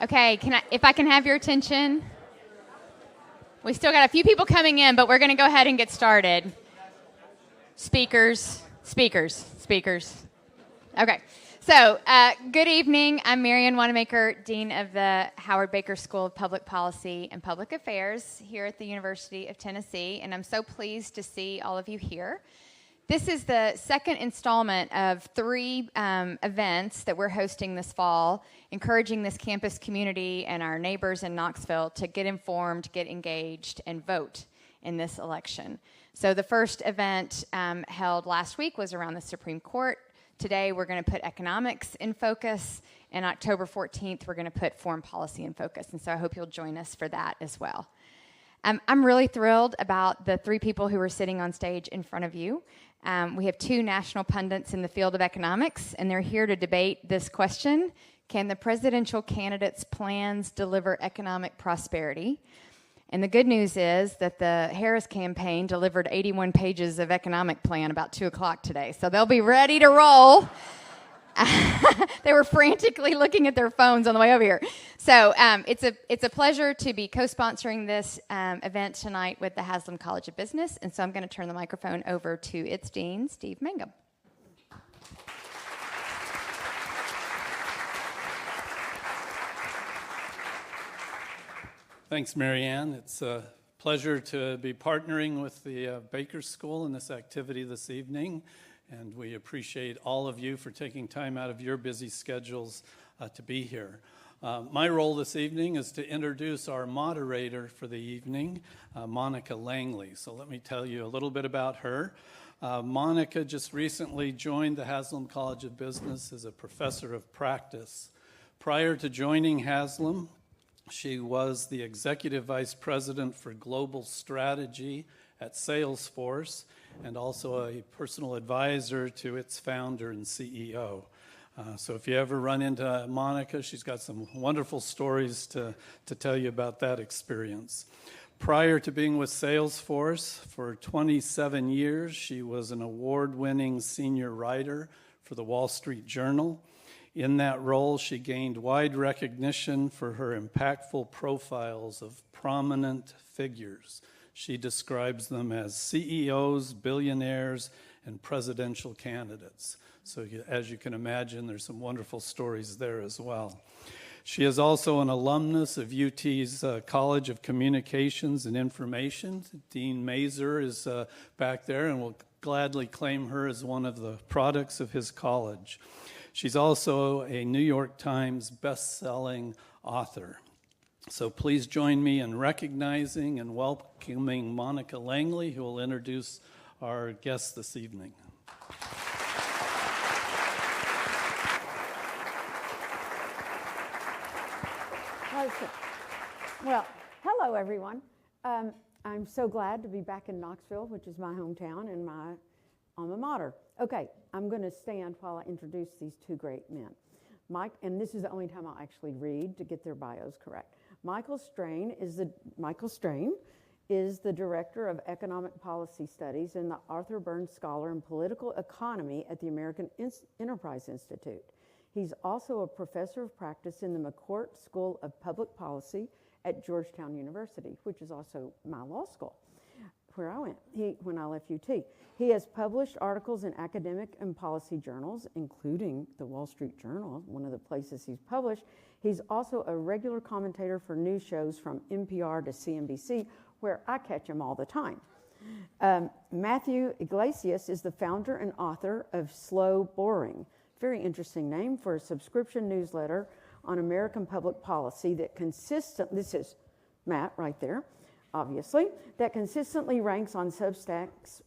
Okay, if I can have your attention. We still got a few people coming in, but we're going to go ahead and get started. Speakers. Okay, so good evening. I'm Marian Wanamaker, Dean of the Howard Baker School of Public Policy and Public Affairs here at the University of Tennessee, and I'm so pleased to see all of you here. This is the second installment of 3 events that we're hosting this fall, encouraging this campus community and our neighbors in Knoxville to get informed, get engaged, and vote in this election. So the first event held last week was around the Supreme Court. Today we're going to put economics in focus, and October 14th we're going to put foreign policy in focus, and so I hope you'll join us for that as well. I'm really thrilled about the 3 people who are sitting on stage in front of you. We have 2 national pundits in the field of economics, and they're here to debate this question: can the presidential candidate's plans deliver economic prosperity? And the good news is that the Harris campaign delivered 81 pages of economic plan about 2 o'clock today, so they'll be ready to roll. They were frantically looking at their phones on the way over here. So it's a pleasure to be co-sponsoring this event tonight with the Haslam College of Business, and so I'm going to turn the microphone over to its dean, Steve Mangum. Thanks, Marianne. It's a pleasure to be partnering with the Baker School in this activity this evening. And we appreciate all of you for taking time out of your busy schedules to be here. My role this evening is to introduce our moderator for the evening, Monica Langley. So let me tell you a little bit about her. Monica just recently joined the Haslam College of Business as a professor of practice. Prior to joining Haslam, she was the executive vice president for global strategy at Salesforce, and also a personal advisor to its founder and CEO. So if you ever run into Monica, she's got some wonderful stories to tell you about that experience. Prior to being with Salesforce for 27 years, she was an award-winning senior writer for the Wall Street Journal. In that role, she gained wide recognition for her impactful profiles of prominent figures. She describes them as CEOs, billionaires, and presidential candidates. So as you can imagine, there's some wonderful stories there as well. She is also an alumnus of UT's College of Communications and Information. Dean Mazur is back there, and will gladly claim her as one of the products of his college. She's also a New York Times best-selling author. So please join me in recognizing and welcoming Monica Langley, who will introduce our guest this evening. Well, hello, everyone. I'm so glad to be back in Knoxville, which is my hometown and my alma mater. Okay, I'm going to stand while I introduce these 2 great men. Mike, and this is the only time I'll actually read to get their bios correct. Michael Strain is the Director of Economic Policy Studies and the Arthur Burns Scholar in Political Economy at the American Enterprise Institute. He's also a professor of practice in the McCourt School of Public Policy at Georgetown University, which is also my law school, where I went when I left UT. He has published articles in academic and policy journals, including the Wall Street Journal, one of the places he's published. He's also a regular commentator for news shows from NPR to CNBC, where I catch him all the time. Matthew Yglesias is the founder and author of Slow Boring. Very interesting name for a subscription newsletter on American public policy that this is Matt right there, obviously, that consistently ranks on Substack's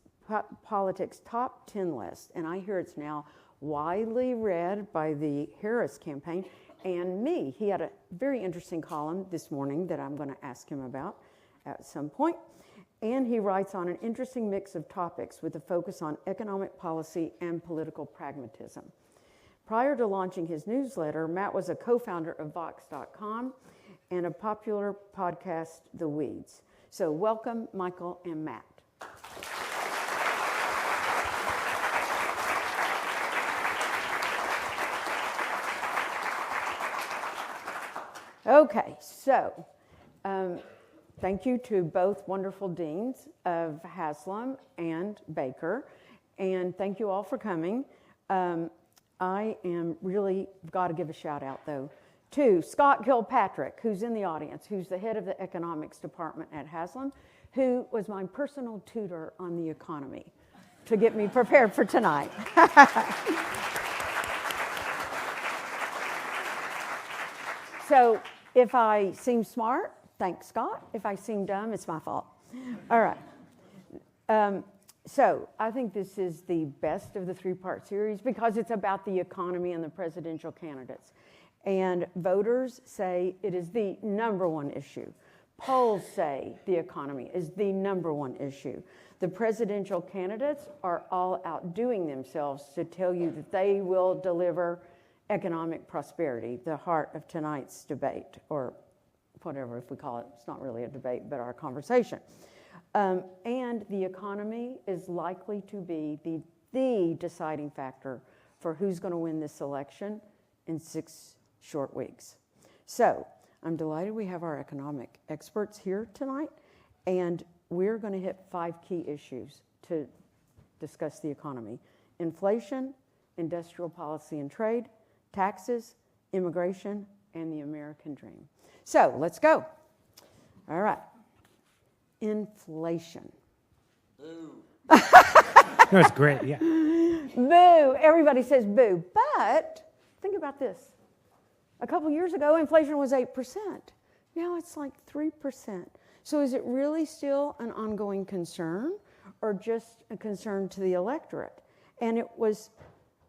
Politics Top 10 list. And I hear it's now widely read by the Harris campaign and me. He had a very interesting column this morning that I'm going to ask him about at some point. And he writes on an interesting mix of topics with a focus on economic policy and political pragmatism. Prior to launching his newsletter, Matt was a co-founder of Vox.com and a popular podcast, The Weeds. So welcome, Michael and Matt. Okay, so thank you to both wonderful deans of Haslam and Baker, and thank you all for coming. I am really got to give a shout out, though, to Scott Kilpatrick, who's in the audience, who's the head of the economics department at Haslam, who was my personal tutor on the economy to get me prepared for tonight. So if I seem smart, thanks, Scott. If I seem dumb, it's my fault. All right. So I think this is the best of the three-part series because it's about the economy and the presidential candidates. And voters say it is the number one issue. Polls say the economy is the number one issue. The presidential candidates are all outdoing themselves to tell you that they will deliver economic prosperity, the heart of tonight's debate, or whatever, if we call it. It's not really a debate, but our conversation. And the economy is likely to be the deciding factor for who's going to win this election in 6 short weeks. So I'm delighted we have our economic experts here tonight, and we're going to hit 5 key issues to discuss the economy: inflation, industrial policy and trade, taxes, immigration, and the American dream. So let's go. All right. Inflation. Boo. That's great, yeah. Boo. Everybody says boo. But think about this. A couple years ago, inflation was 8%. Now it's like 3%. So is it really still an ongoing concern or just a concern to the electorate? And it was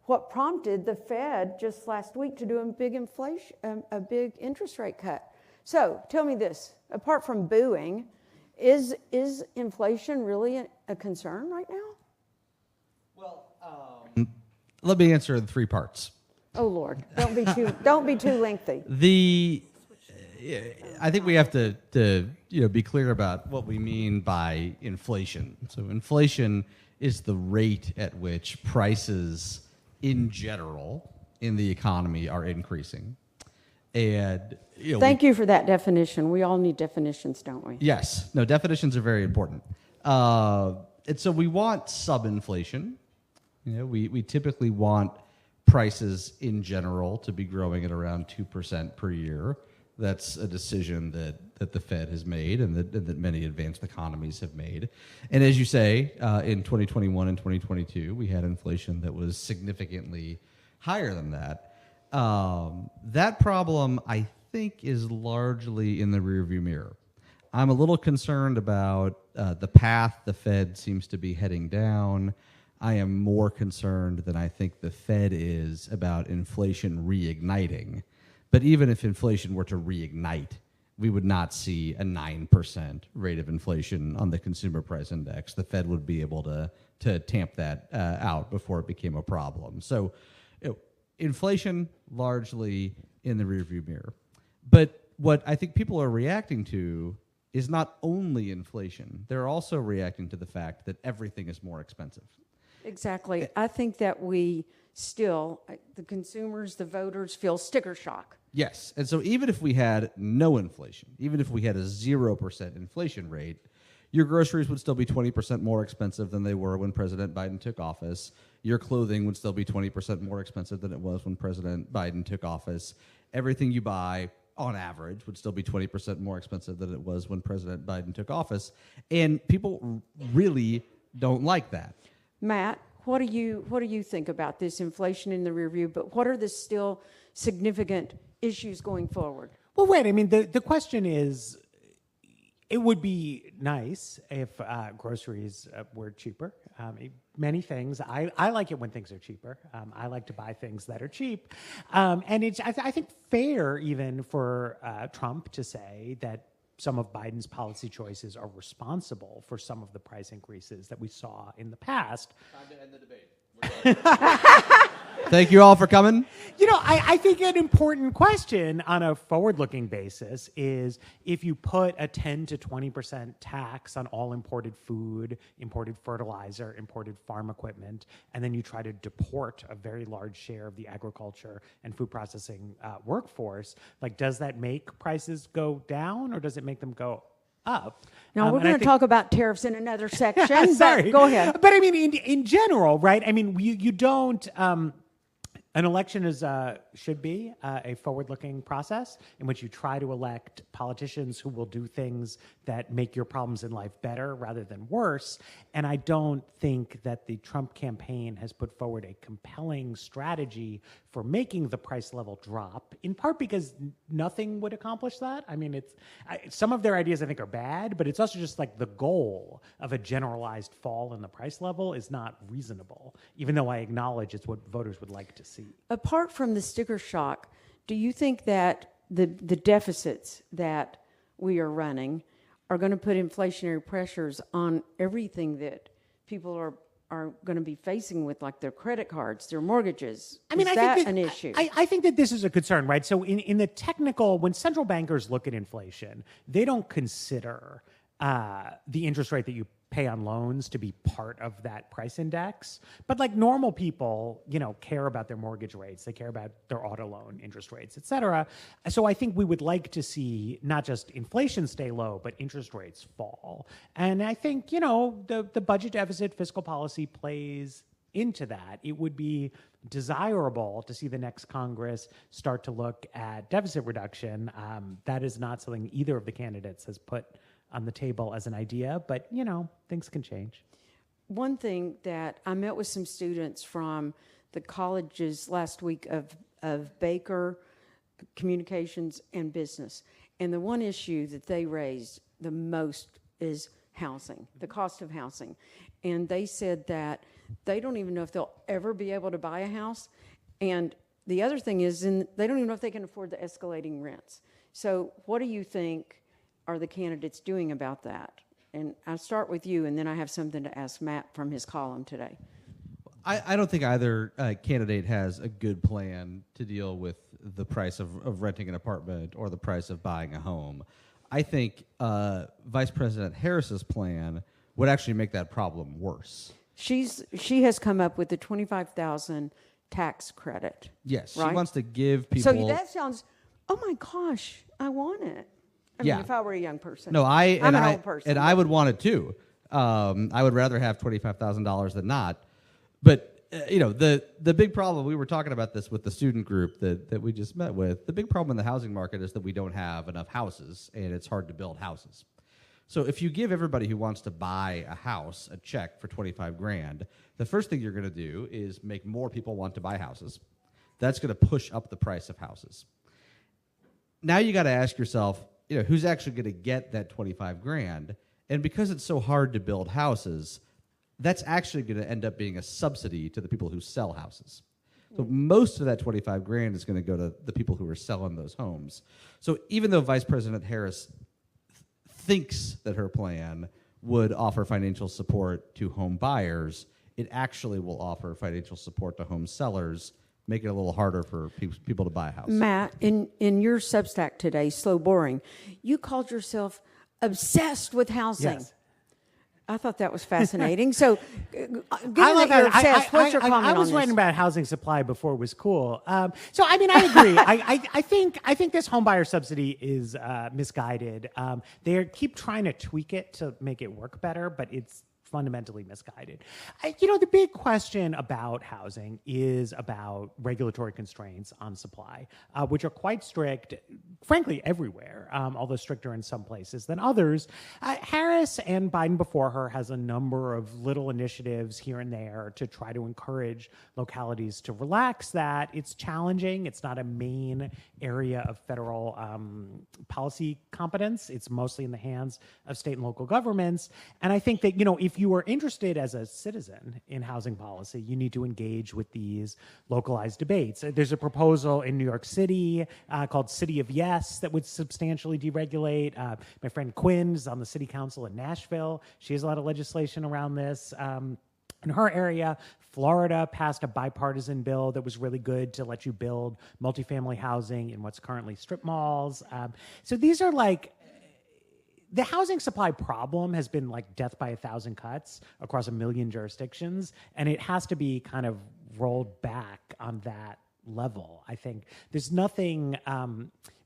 what prompted the Fed just last week to do a big interest rate cut. So tell me this, apart from booing, is inflation really a concern right now? Well, let me answer in 3 parts. Oh Lord, don't be too lengthy. I think we have to be clear about what we mean by inflation. So inflation is the rate at which prices in general in the economy are increasing. And thank you for that definition. We all need definitions, don't we? Yes. No, definitions are very important. And so we want sub-inflation. We typically want prices in general to be growing at around 2% per year. That's a decision that the Fed has made and that many advanced economies have made. And as you say, in 2021 and 2022, we had inflation that was significantly higher than that. That problem, I think, is largely in the rearview mirror. I'm a little concerned about the path the Fed seems to be heading down. I am more concerned than I think the Fed is about inflation reigniting. But even if inflation were to reignite, we would not see a 9% rate of inflation on the consumer price index. The Fed would be able to tamp that out before it became a problem. So inflation largely in the rearview mirror. But what I think people are reacting to is not only inflation. They're also reacting to the fact that everything is more expensive. Exactly. I think that we still, the consumers, the voters, feel sticker shock. Yes. And so even if we had no inflation, even if we had a 0% inflation rate, your groceries would still be 20% more expensive than they were when President Biden took office. Your clothing would still be 20% more expensive than it was when President Biden took office. Everything you buy, on average, would still be 20% more expensive than it was when President Biden took office. And people really don't like that. Matt, what do you think about this inflation in the rearview? But what are the still significant issues going forward? Well, wait, I mean, the question is, it would be nice if groceries were cheaper. Many things. I like it when things are cheaper. I like to buy things that are cheap. And it's, I think, fair even for Trump to say that some of Biden's policy choices are responsible for some of the price increases that we saw in the past. Time to end the debate. Thank you all for coming. You know, I think an important question on a forward-looking basis is if you put a 10 to 20% tax on all imported food, imported fertilizer, imported farm equipment, and then you try to deport a very large share of the agriculture and food processing workforce, like, does that make prices go down or does it make them go up? Now, we're going to talk about tariffs in another section. Sorry. But go ahead. But I mean, in general, right? I mean, you don't. An election should be a forward-looking process in which you try to elect politicians who will do things that make your problems in life better rather than worse. And I don't think that the Trump campaign has put forward a compelling strategy for making the price level drop, in part because nothing would accomplish that. I mean, some of their ideas I think are bad, but it's also just like the goal of a generalized fall in the price level is not reasonable, even though I acknowledge it's what voters would like to see. Apart from the sticker shock, do you think that the deficits that we are running are going to put inflationary pressures on everything that people are going to be facing with, like their credit cards, their mortgages? I mean, is that an issue? I think that this is a concern, right? So in the technical, when central bankers look at inflation, they don't consider the interest rate that you pay on loans to be part of that price index. But like normal people, you know, care about their mortgage rates. They care about their auto loan interest rates, et cetera. So I think we would like to see not just inflation stay low, but interest rates fall. And I think, you know, the budget deficit fiscal policy plays into that. It would be desirable to see the next Congress start to look at deficit reduction. That is not something either of the candidates has put on the table as an idea, but, you know, things can change. One thing that I met with some students from the colleges last week of Baker, Communications, and Business, and the one issue that they raised the most is housing, the cost of housing. And they said that they don't even know if they'll ever be able to buy a house. And the other thing is, they don't even know if they can afford the escalating rents. So what do you think are the candidates doing about that? And I'll start with you, and then I have something to ask Matt from his column today. I don't think either candidate has a good plan to deal with the price of renting an apartment or the price of buying a home. I think Vice President Harris's plan would actually make that problem worse. She has come up with the $25,000 tax credit. Yes, right? She wants to give people. So that sounds, oh my gosh, I want it. I mean, if I were a young person. No, I'm an old person. And I would want it too. I would rather have $25,000 than not. But you know, the big problem, we were talking about this with the student group that we just met with. The big problem in the housing market is that we don't have enough houses, and it's hard to build houses. So if you give everybody who wants to buy a house a check for $25,000, the first thing you're going to do is make more people want to buy houses. That's going to push up the price of houses. Now you got to ask yourself, you know, who's actually going to get that $25,000? And because it's so hard to build houses, that's actually going to end up being a subsidy to the people who sell houses. So most of that $25,000 is going to go to the people who are selling those homes. So even though Vice President Harris thinks that her plan would offer financial support to home buyers, it actually will offer financial support to home sellers, make it a little harder for people to buy a house. Matt, in your Substack today, Slow Boring, you called yourself obsessed with housing. Yes. I thought that was fascinating. So, given I that you're obsessed, what's your comment on this? I was writing about housing supply before it was cool. So, I mean, I agree. I think this homebuyer subsidy is misguided. They keep trying to tweak it to make it work better, but it's fundamentally misguided. You know, the big question about housing is about regulatory constraints on supply, which are quite strict, frankly, everywhere, although stricter in some places than others. Harris and Biden before her has a number of little initiatives here and there to try to encourage localities to relax that. It's challenging. It's not a main area of federal policy competence. It's mostly in the hands of state and local governments. And I think that, you know, if you are interested as a citizen in housing policy, you need to engage with these localized debates. There's a proposal in New York City called City of Yes that would substantially deregulate. My friend Quinn is on the city council in Nashville. She has a lot of legislation around this. In her area, Florida passed a bipartisan bill that was really good to let you build multifamily housing in what's currently strip malls. So these are like, the housing supply problem has been like death by 1,000 cuts across 1 million jurisdictions, and it has to be kind of rolled back on that level. I think there's nothing,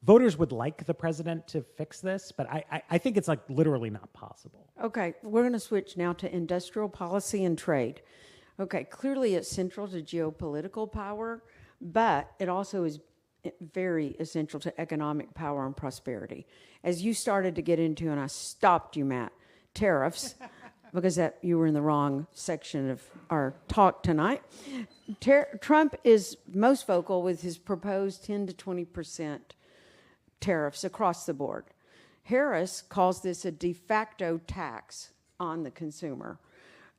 voters would like the president to fix this, but I think it's like literally not possible. Okay, we're going to switch now to industrial policy and trade. Okay, clearly it's central to geopolitical power, but it also is very essential to economic power and prosperity. As you started to get into, and I stopped you, Matt, tariffs, because you were in the wrong section of our talk tonight. Trump is most vocal with his proposed 10 to 20% tariffs across the board. Harris calls this a de facto tax on the consumer.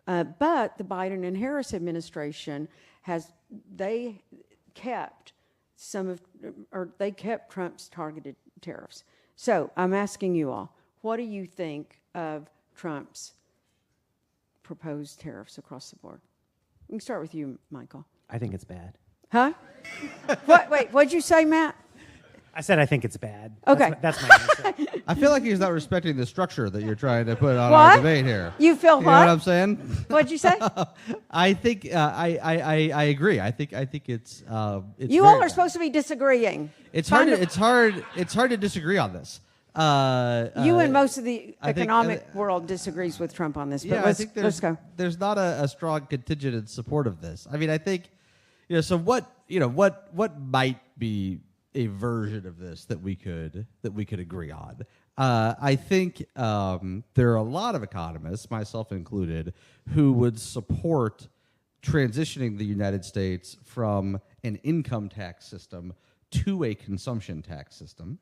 But the Biden and Harris administration kept Trump's targeted tariffs. So I'm asking you all, what do you think of Trump's proposed tariffs across the board? We can start with you, Michael. I think it's bad. Huh? What'd you say, Matt? I said I think it's bad. Okay. That's my answer. I feel like he's not respecting the structure that you're trying to put on What? our debate here. You feel You what? know what I'm saying? What'd you say? I think I agree. I think it's You all are supposed to be disagreeing. It's hard to disagree on this. You and most of the I think- economic world disagrees with Trump on this. But Yeah, I think let's go. there's not a strong contingent in support of this. I mean, I think so what might be a version of this that we could agree on. I think there are a lot of economists, myself included, who would support transitioning the United States from an income tax system to a consumption tax system.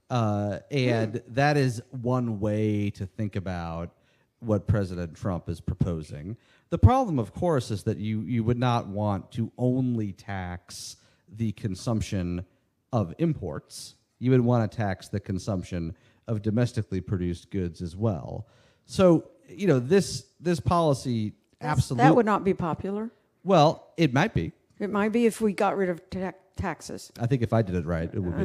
And that is one way to think about what President Trump is proposing. The problem, of course, is that you would not want to only tax the consumption of imports. You would want to tax the consumption of domestically produced goods as well. So, this policy absolutely... That would not be popular. Well, it might be. It might be if we got rid of taxes. I think if I did it right, it would be.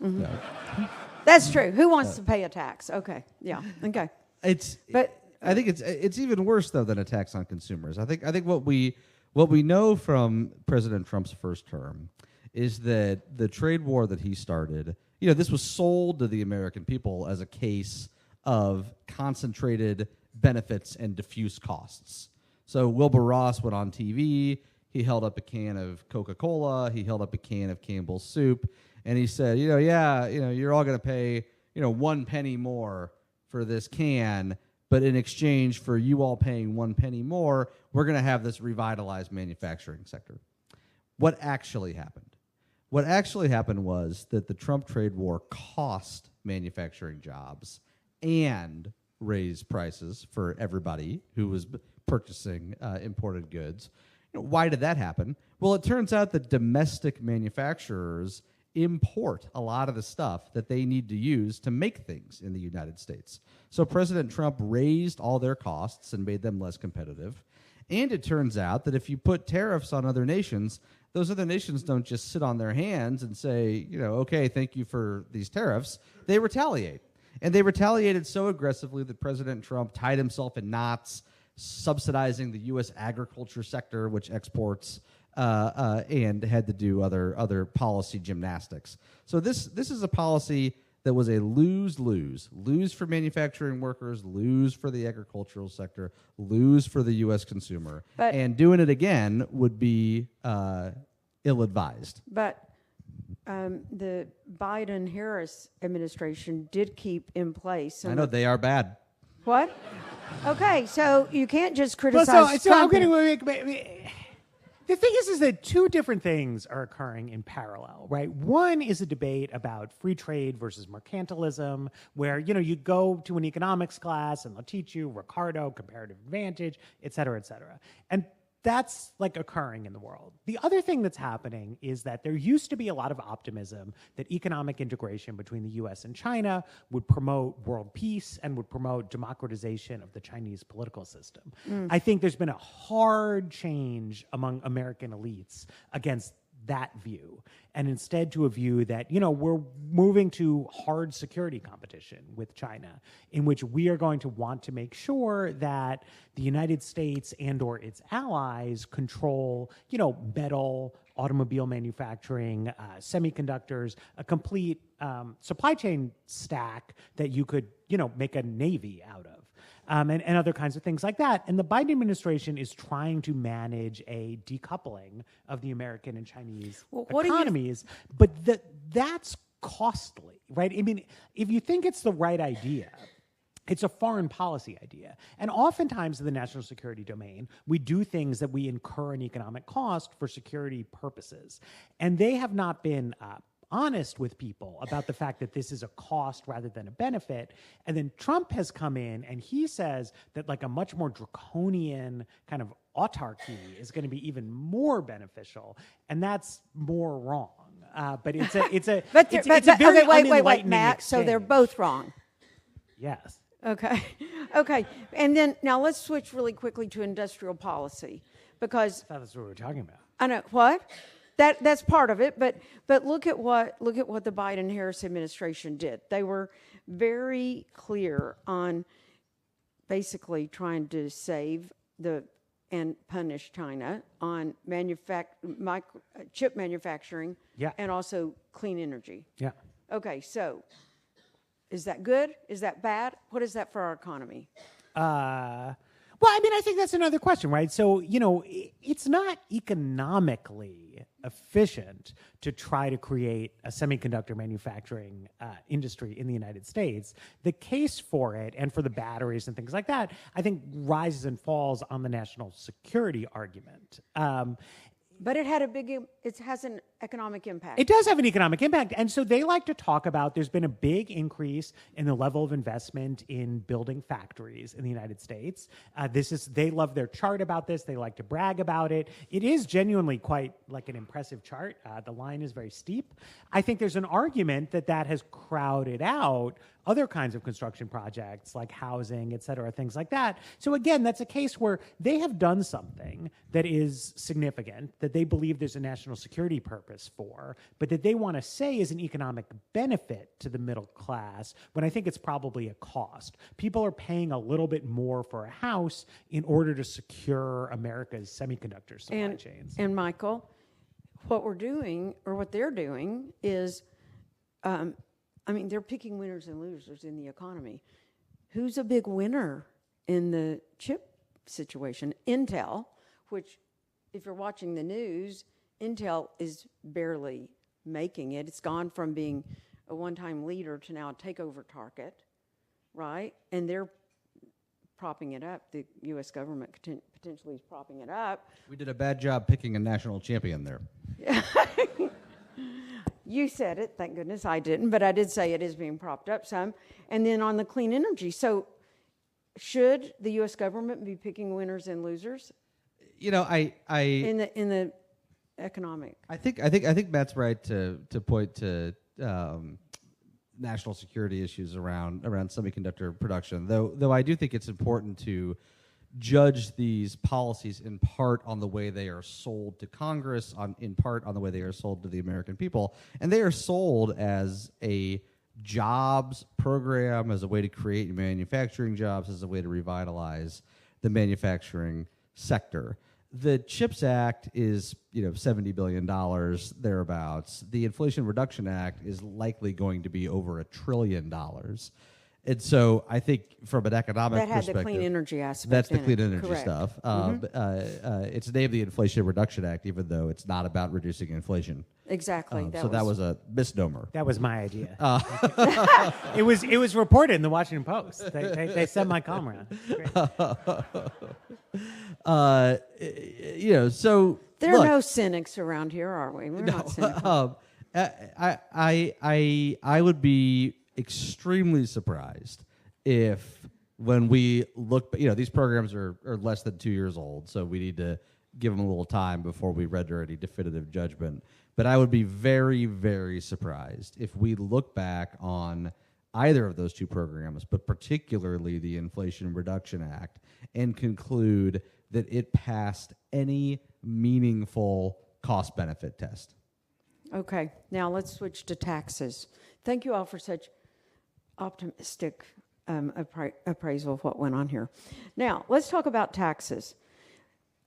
Mm-hmm. Yeah. That's true. Who wants to pay a tax? Okay. Yeah. Okay. I think it's even worse though than a tax on consumers. I think what we know from President Trump's first term is that the trade war that he started, this was sold to the American people as a case of concentrated benefits and diffuse costs. So Wilbur Ross went on TV, he held up a can of Coca-Cola, he held up a can of Campbell's soup, and he said, you're all going to pay, 1 penny more for this can, but in exchange for you all paying 1 penny more, we're going to have this revitalized manufacturing sector. What actually happened? What actually happened was that the Trump trade war cost manufacturing jobs and raised prices for everybody who was purchasing imported goods. Why did that happen? Well, it turns out that domestic manufacturers import a lot of the stuff that they need to use to make things in the United States. So President Trump raised all their costs and made them less competitive. And it turns out that if you put tariffs on other nations, those other nations don't just sit on their hands and say, okay, thank you for these tariffs. They retaliate. And they retaliated so aggressively that President Trump tied himself in knots, subsidizing the U.S. agriculture sector, which exports, and had to do other policy gymnastics. So this is a policy that was a lose-lose. Lose for manufacturing workers, lose for the agricultural sector, lose for the U.S. consumer. And doing it again would be ill-advised. But the Biden-Harris administration did keep in place... I know, they are bad. What? Okay, so you can't just criticize Trump. The thing is that two different things are occurring in parallel, right? One is a debate about free trade versus mercantilism, where, you go to an economics class and they'll teach you Ricardo, comparative advantage, et cetera, et cetera. And that's like occurring in the world. The other thing that's happening is that there used to be a lot of optimism that economic integration between the US and China would promote world peace and would promote democratization of the Chinese political system. I think there's been a hard change among American elites against that view, and instead to a view that, we're moving to hard security competition with China, in which we are going to want to make sure that the United States and or its allies control, metal, automobile manufacturing, semiconductors, a complete supply chain stack that you could, make a navy out of. And other kinds of things like that. And the Biden administration is trying to manage a decoupling of the American and Chinese economies. But that's costly, right? I mean, if you think it's the right idea, it's a foreign policy idea. And oftentimes in the national security domain, we do things that we incur an economic cost for security purposes. And they have not been honest with people about the fact that this is a cost rather than a benefit. And then Trump has come in and he says that like a much more draconian kind of autarky is going to be even more beneficial. And that's more wrong. But it's a very wait, Matt. exchange. So they're both wrong. Yes. Okay. And then now let's switch really quickly to industrial policy, because I thought that's what we were talking about. I know what. That's part of it, but look at what the Biden-Harris administration did. They were very clear on basically trying to save and punish China on chip manufacturing, and also clean energy. Yeah. Okay, so is that good? Is that bad? What is that for our economy? Well, I mean, I think that's another question, right? So, it's not economically efficient to try to create a semiconductor manufacturing industry in the United States. The case for it and for the batteries and things like that, I think, rises and falls on the national security argument. But it has an economic impact. It does have an economic impact. And so they like to talk about there's been a big increase in the level of investment in building factories in the United States. They love their chart about this. They like to brag about it. It is genuinely quite like an impressive chart. The line is very steep. I think there's an argument that has crowded out other kinds of construction projects like housing, et cetera, things like that. So again, that's a case where they have done something that is significant, that they believe there's a national security purpose for, but that they want to say is an economic benefit to the middle class, when I think it's probably a cost. People are paying a little bit more for a house in order to secure America's semiconductor supply chains. And Michael, what we're doing, or what they're doing, is they're picking winners and losers in the economy. Who's a big winner in the chip situation? Intel, which, if you're watching the news, Intel is barely making it. It's gone from being a one-time leader to now a takeover target, right? And they're propping it up. The U.S. government potentially is propping it up. We did a bad job picking a national champion there. You said it, thank goodness I didn't, but I did say it is being propped up some. And then on the clean energy, so should the U.S. government be picking winners and losers? In the economic. I think Matt's right to point to national security issues around semiconductor production. Though I do think it's important to judge these policies in part on the way they are sold to Congress, in part on the way they are sold to the American people. And they are sold as a jobs program, as a way to create manufacturing jobs, as a way to revitalize the manufacturing sector. The CHIPS Act is, $70 billion, thereabouts. The Inflation Reduction Act is likely going to be over $1 trillion. And so I think from an economic perspective... That had the clean energy aspect. That's the clean energy Correct. stuff. It's named the Inflation Reduction Act, even though it's not about reducing inflation. Exactly. That was a misnomer. That was my idea. It was reported in the Washington Post. They sent my column around. So there are no cynics around here, are we? We're not cynical. I would be extremely surprised if, when we look, these programs are less than 2 years old, so we need to give them a little time before we render any definitive judgment. But I would be very, very surprised if we look back on either of those two programs, but particularly the Inflation Reduction Act, and conclude that it passed any meaningful cost-benefit test. Okay, now let's switch to taxes. Thank you all for such optimistic appraisal of what went on here. Now, let's talk about taxes.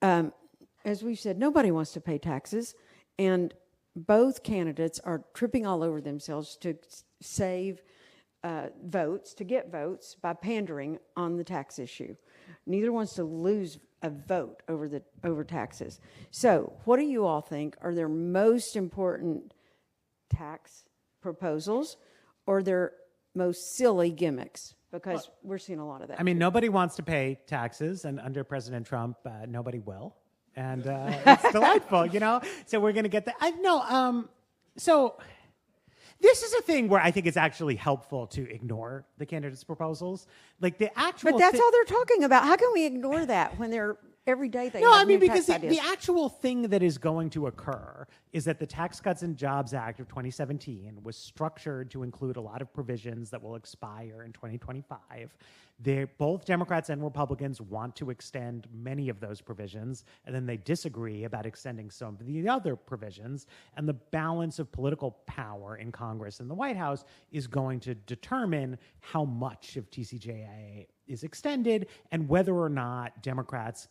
As we've said, nobody wants to pay taxes, and both candidates are tripping all over themselves to save votes, to get votes by pandering on the tax issue. Neither wants to lose a vote over taxes. So, what do you all think are their most important tax proposals or their most silly gimmicks? Because we're seeing a lot of that. I mean, nobody wants to pay taxes, and under President Trump, nobody will. And it's delightful, you know? So we're going to get that. So this is a thing where I think it's actually helpful to ignore the candidates' proposals. Like the actual... But that's all they're talking about. How can we ignore that when they're... Every day they No, have I mean, new because tax ideas. the actual thing that is going to occur is that the Tax Cuts and Jobs Act of 2017 was structured to include a lot of provisions that will expire in 2025. Both Democrats and Republicans want to extend many of those provisions, and then they disagree about extending some of the other provisions. And the balance of political power in Congress and the White House is going to determine how much of TCJA is extended and whether or not Democrats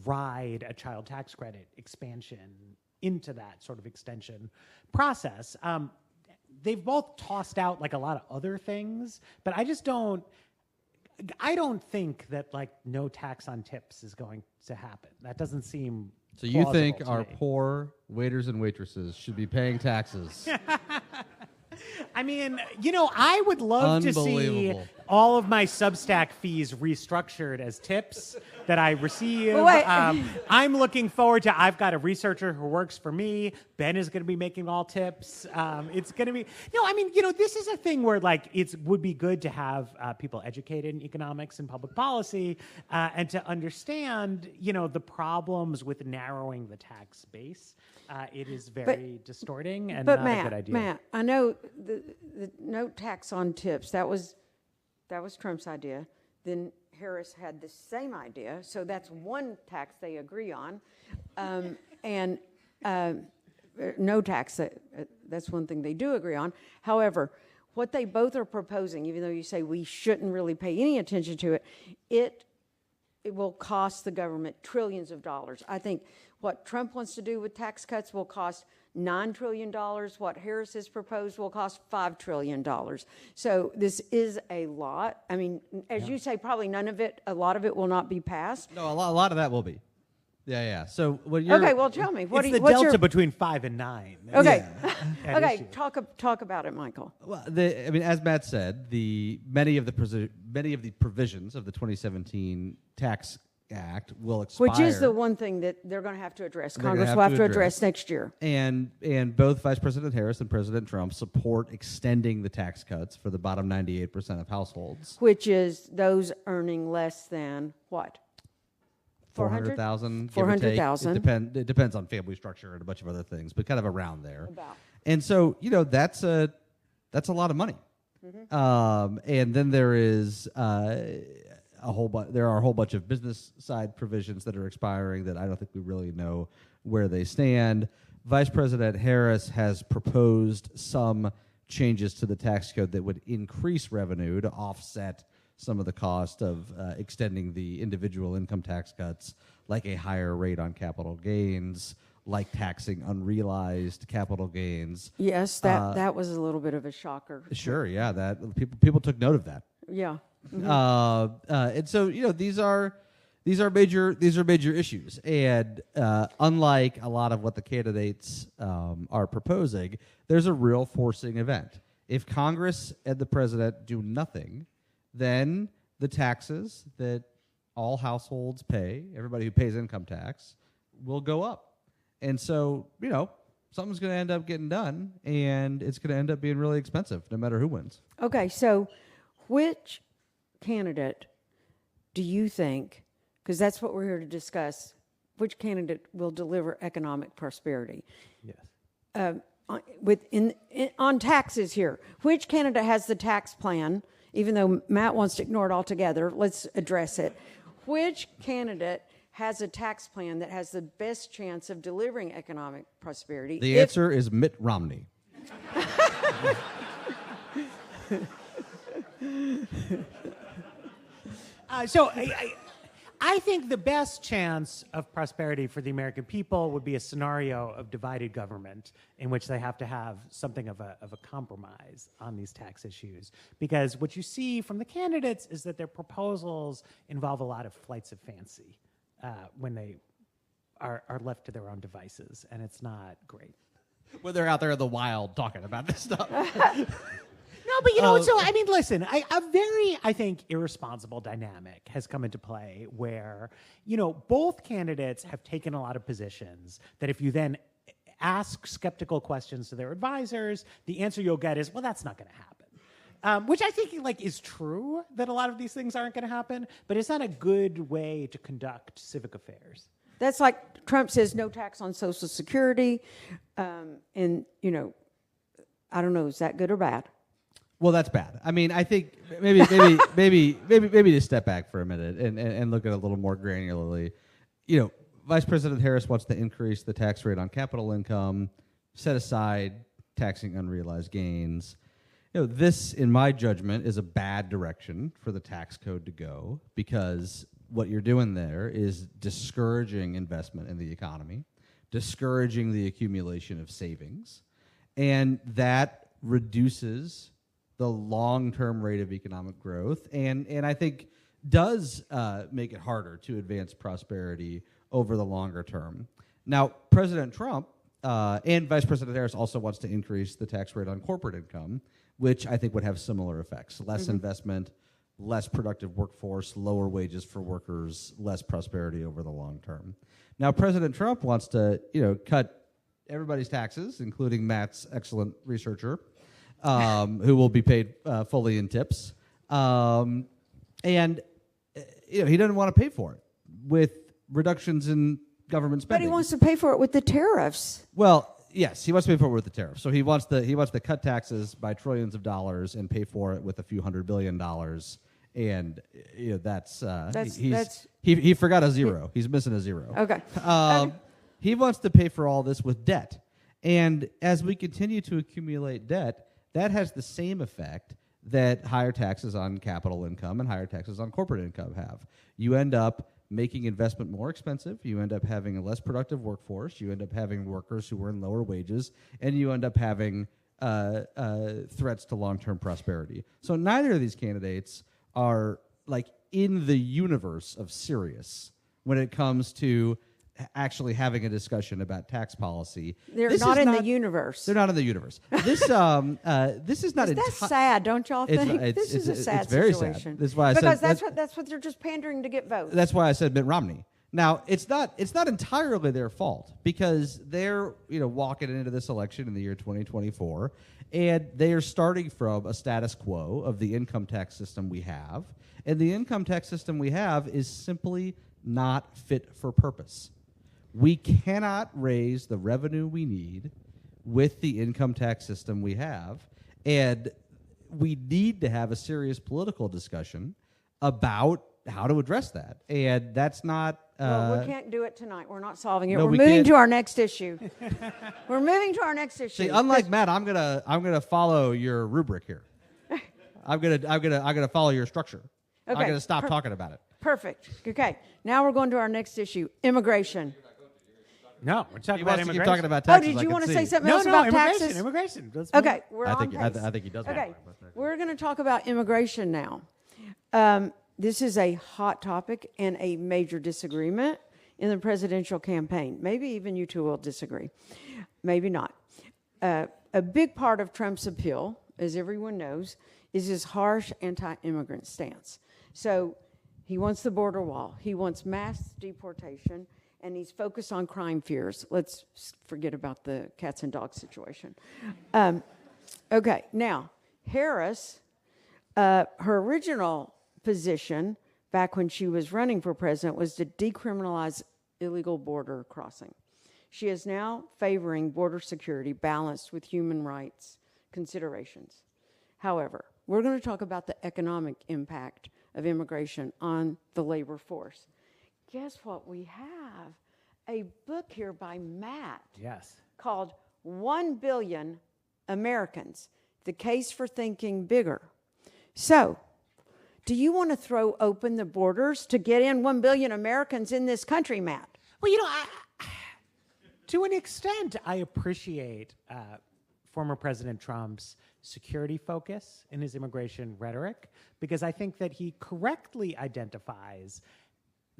ride a child tax credit expansion into that sort of extension process. They've both tossed out like a lot of other things, but I don't think that like no tax on tips is going to happen. That doesn't seem So you plausible think to our me. poor waiters and waitresses should be paying taxes? I mean, you know, I would love to see Unbelievable. all of my Substack fees restructured as tips that I receive. Well, wait. I'm looking forward to, I've got a researcher who works for me. Ben is going to be making all tips. It's going to be, no, I mean, you know, this is a thing where like it would be good to have people educated in economics and public policy and to understand, you know, the problems with narrowing the tax base. It is very distorting and not a good idea. Matt, I know the no tax on tips, that was Trump's idea. Then Harris had the same idea, so that's one tax they agree on. And no tax, that's one thing they do agree on. However, what they both are proposing, even though you say we shouldn't really pay any attention to it, it will cost the government trillions of dollars. I think what Trump wants to do with tax cuts will cost $9 trillion. What Harris has proposed will cost $5 trillion. So this is a lot. I mean, as you say, probably a lot of it will not be passed. No, a lot of that will be. Yeah. So what you're... Okay, well, tell me. It's What's the delta your... between 5 and 9. Okay, At okay, issue. talk about it, Michael. Well, I mean, as Matt said, many of the provisions of the 2017 Tax Act will expire. Which is the one thing that they're going to have to address. They're gonna Congress have will have to to address. address next year. And both Vice President Harris and President Trump support extending the tax cuts for the bottom 98% of households. Which is those earning less than what? 400,000. 400,000. It depends on family structure and a bunch of other things, but kind of around there. About. And so, you know, that's a lot of money. Mm-hmm. And then there is there are a whole bunch of business side provisions that are expiring that I don't think we really know where they stand. Vice President Harris has proposed some changes to the tax code that would increase revenue to offset some of the cost of extending the individual income tax cuts, like a higher rate on capital gains, like taxing unrealized capital gains. Yes, that was a little bit of a shocker. Sure, yeah, that people took note of that. Yeah. And so, you know, these are major issues, and unlike a lot of what the candidates are proposing, there's a real forcing event. If Congress and the president do nothing, then the taxes that all households pay, everybody who pays income tax, will go up. And so, you know, something's going to end up getting done, and it's going to end up being really expensive, no matter who wins. Okay, so which candidate do you think, because that's what we're here to discuss, which candidate will deliver economic prosperity. Yes. On taxes here, which candidate has the tax plan? Even though Matt wants to ignore it altogether, let's address it. Which candidate has a tax plan that has the best chance of delivering economic prosperity? The answer is Mitt Romney. I think the best chance of prosperity for the American people would be a scenario of divided government in which they have to have something of a compromise on these tax issues. Because what you see from the candidates is that their proposals involve a lot of flights of fancy when they are left to their own devices, and it's not great. When they're out there in the wild talking about this stuff. No, but listen, a very, I think, irresponsible dynamic has come into play where, both candidates have taken a lot of positions that if you then ask skeptical questions to their advisors, the answer you'll get is, well, that's not going to happen. Which I think is true that a lot of these things aren't going to happen, but it's not a good way to conduct civic affairs. That's like Trump says no tax on Social Security, and I don't know, is that good or bad? Well, that's bad. I mean, I think maybe to step back for a minute and look at it a little more granularly. Vice President Harris wants to increase the tax rate on capital income, set aside taxing unrealized gains. This, in my judgment, is a bad direction for the tax code to go, because what you're doing there is discouraging investment in the economy, discouraging the accumulation of savings, and that reduces the long-term rate of economic growth, and I think does make it harder to advance prosperity over the longer term. Now, President Trump and Vice President Harris also wants to increase the tax rate on corporate income, which I think would have similar effects: less investment, less productive workforce, lower wages for workers, less prosperity over the long term. Now, President Trump wants to, cut everybody's taxes, including Matt's excellent researcher, who will be paid fully in tips. And he doesn't want to pay for it with reductions in government spending. But he wants to pay for it with the tariffs. Well, yes, he wants to pay for it with the tariffs. So he wants to cut taxes by trillions of dollars and pay for it with a few $100 billion. And he forgot a zero. He's missing a zero. Okay. He wants to pay for all this with debt. And as we continue to accumulate debt, that has the same effect that higher taxes on capital income and higher taxes on corporate income have. You end up making investment more expensive. You end up having a less productive workforce. You end up having workers who earn lower wages, and you end up having threats to long-term prosperity. So neither of these candidates are in the universe of serious when it comes to actually having a discussion about tax policy. They're not in the universe. They're not in the universe. This is not. That's sad, don't y'all think? This is a sad it's very situation. Sad. That's why I because said that's what they're just pandering to get votes. That's why I said Mitt Romney. Now, it's not entirely their fault, because they're walking into this election in the year 2024, and they are starting from a status quo of the income tax system we have, and the income tax system we have is simply not fit for purpose. We cannot raise the revenue we need with the income tax system we have, and we need to have a serious political discussion about how to address that. And that's not... well, we can't do it tonight. We're not solving it. No, We're we moving can't. to our next issue. We're moving to our next issue. See, unlike Matt, I'm gonna follow your rubric here. I'm gonna follow your structure. Okay. I'm gonna stop talking about it. Perfect. Okay. Now we're going to our next issue: immigration. No, we're talking He about wants to keep immigration. talking about taxes. Did you I can want to see. say something No, else about immigration. taxes? Immigration. Let's Okay, we're I on think pace. I think he does. Okay, we're going to talk about immigration now. This is a hot topic and a major disagreement in the presidential campaign. Maybe even you two will disagree. Maybe not. A big part of Trump's appeal, as everyone knows, is his harsh anti-immigrant stance. So he wants the border wall. He wants mass deportation, and he's focused on crime fears. Let's forget about the cats and dogs situation. Okay, now, Harris, her original position back when she was running for president was to decriminalize illegal border crossing. She is now favoring border security balanced with human rights considerations. However, we're going to talk about the economic impact of immigration on the labor force. Guess what we have? A book here by Matt. Yes. Called 1 Billion Americans, The Case for Thinking Bigger. So, do you want to throw open the borders to get in 1 billion Americans in this country, Matt? Well, to an extent, I appreciate former President Trump's security focus in his immigration rhetoric, because I think that he correctly identifies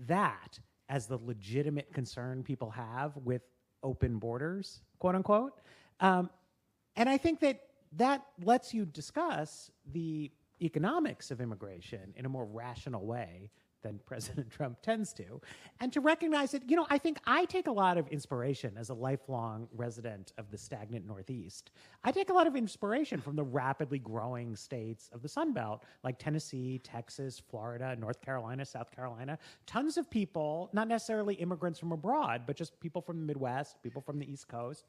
that as the legitimate concern people have with open borders, quote unquote. And I think that lets you discuss the economics of immigration in a more rational way than President Trump tends to, and to recognize that, I think I take a lot of inspiration as a lifelong resident of the stagnant Northeast. I take a lot of inspiration from the rapidly growing states of the Sun Belt, like Tennessee, Texas, Florida, North Carolina, South Carolina. Tons of people, not necessarily immigrants from abroad, but just people from the Midwest, people from the East Coast,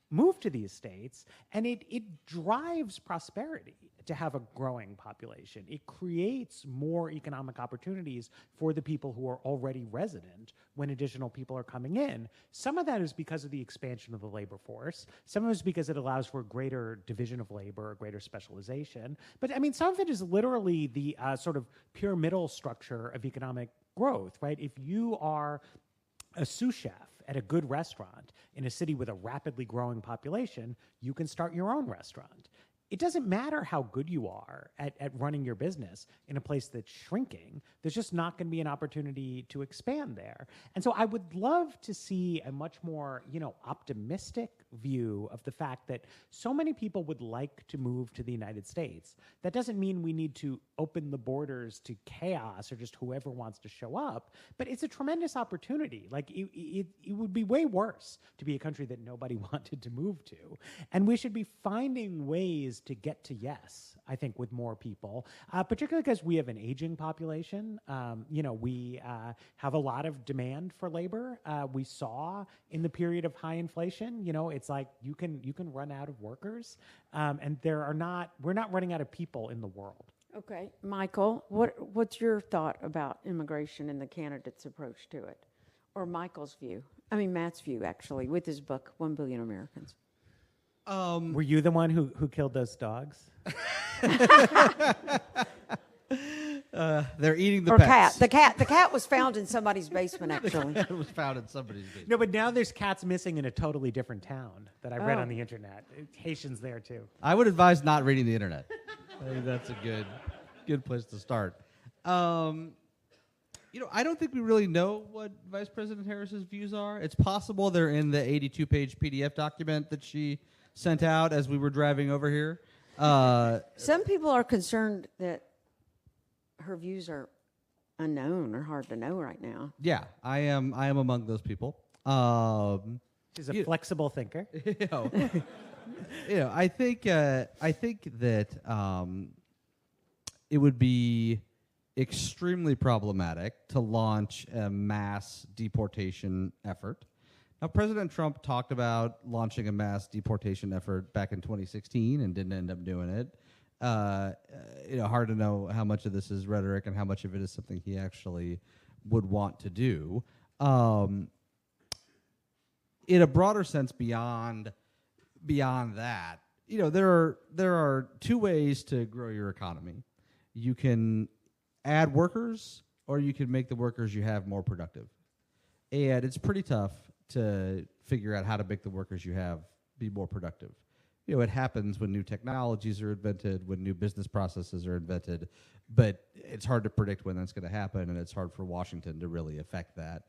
move to these states, and it drives prosperity to have a growing population. It creates more economic opportunities for the people who are already resident when additional people are coming in. Some of that is because of the expansion of the labor force. Some of it is because it allows for greater division of labor, greater specialization. But some of it is literally the sort of pyramidal structure of economic growth, right? If you are a sous chef at a good restaurant in a city with a rapidly growing population, you can start your own restaurant. It doesn't matter how good you are at running your business in a place that's shrinking. There's just not going to be an opportunity to expand there. And so I would love to see a much more, optimistic view of the fact that so many people would like to move to the United States. That doesn't mean we need to open the borders to chaos or just whoever wants to show up, but it's a tremendous opportunity. Like, it would be way worse to be a country that nobody wanted to move to. And we should be finding ways to get to yes, I think, with more people, particularly because we have an aging population. We have a lot of demand for labor. We saw in the period of high inflation, it's like you can run out of workers, and we're not running out of people in the world. Okay, Michael, what's your thought about immigration and the candidate's approach to it? Or Michael's view? Matt's view, actually, with his book, 1 Billion Americans. Were you the one who killed those dogs? They're eating the or pets. cat. The cat was found in somebody's basement, actually. It was found in somebody's basement. No, but now there's cats missing in a totally different town that I read on the internet. Haitians there too. I would advise not reading the internet. I think that's a good place to start. I don't think we really know what Vice President Harris's views are. It's possible they're in the 82-page PDF document that she sent out as we were driving over here. Some people are concerned that her views are unknown or hard to know right now. Yeah, I am among those people. She's a flexible thinker. I think that it would be extremely problematic to launch a mass deportation effort. Now, President Trump talked about launching a mass deportation effort back in 2016 and didn't end up doing it. Hard to know how much of this is rhetoric and how much of it is something he actually would want to do. In a broader sense, beyond that, there are two ways to grow your economy. You can add workers, or you can make the workers you have more productive. And it's pretty tough to figure out how to make the workers you have be more productive. It happens when new technologies are invented, when new business processes are invented, but it's hard to predict when that's going to happen, and it's hard for Washington to really affect that.